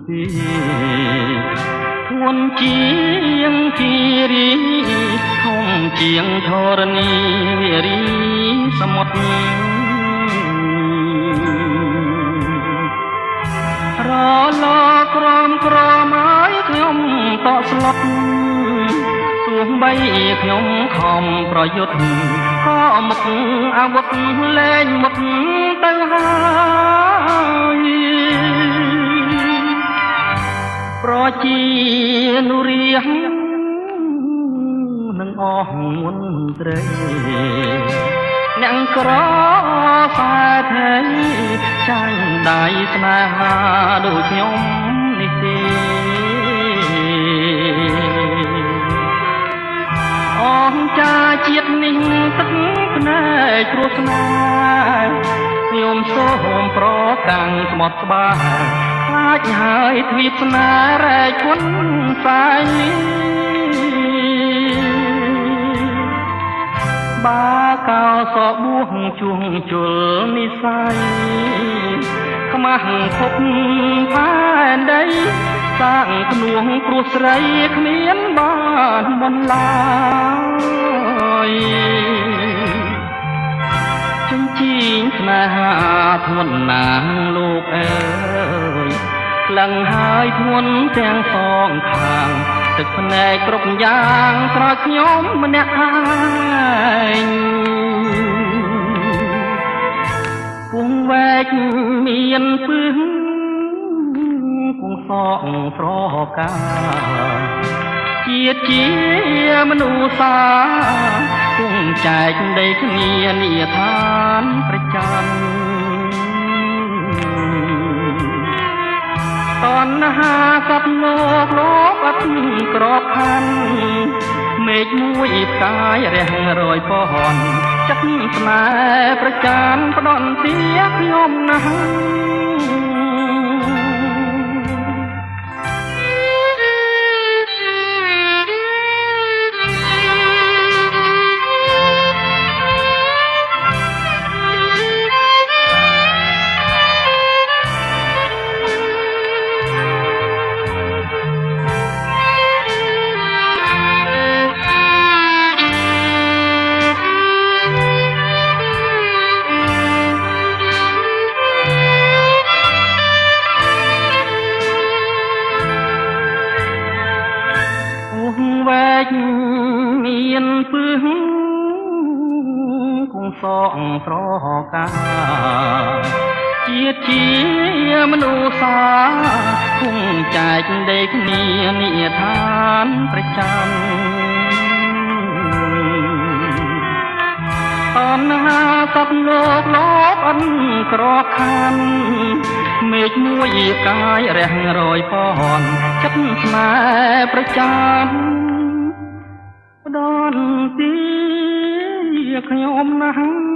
ពីធួនជាងគិរីធំជាងធរណីវារីសមុទ្ររលក្រមក្រមឲ្យខ្ញុំតក់ស្លុតទោះបីខ្ញុំខំប្រយុទ្ធក៏មុខអាវុធលែងមុតទៅហើយប្រជានុរាស្ត្រនឹងអស់មន្ត្រីអ្នកក្រផែថៃចាញ់ដៃស្នេហាដូចខ្ញុំនេះទេអង្ចាជាតិនេះទឹកភ្នែកគ្រោះស្នេហ៍ខ្ញុំសូមប្រកាំងស្មត់ស្បាខ្លាចហើយទ្វីបស្នេហ៍រែកគុណសាយនេះបាកោសបួងជួងជុលនិស័យខ្មាស់ភពផែនដីសាងភ្នួងព្រោះស្រីគ្មានបានបន្លាយចិញ្ចៀងស្នេហាធ្ងន់ណាស់លោកអើយខ្លាំងហើយធ្ងន់ទាំងសងខាងទឹកភ្នែកគ្រប់យ៉ាងស្រោចខ្ញុំម្នាក់ឯងពងវែកមានពឹងគង់សងប្រការជាតិជាមនុស្សសាគង់ចែកដីគ្នានិយាឋានប្រចាំតណ្ហាសត្វលោកអត់ក្របខ័ណ្ឌមេឃមួយផ្កាយរះរយពន់ចិត្តស្នេហ៍ប្រចាំផ្ដន់ទាខ្ញុំណាស់វែកមានពឹងគង់សងប្រការជាតិជាមនុស្សសាគង់ចែកដីគ្នានិយាឋានប្រចាំតណ្ហាសត្វលោកអត់ក្របខ័ណ្ឌមេឃមួយកាយរះរយពន់ចិត្តស្នេហ៍ប្រចាំផ្ដន់ទីខ្ញុំណាស់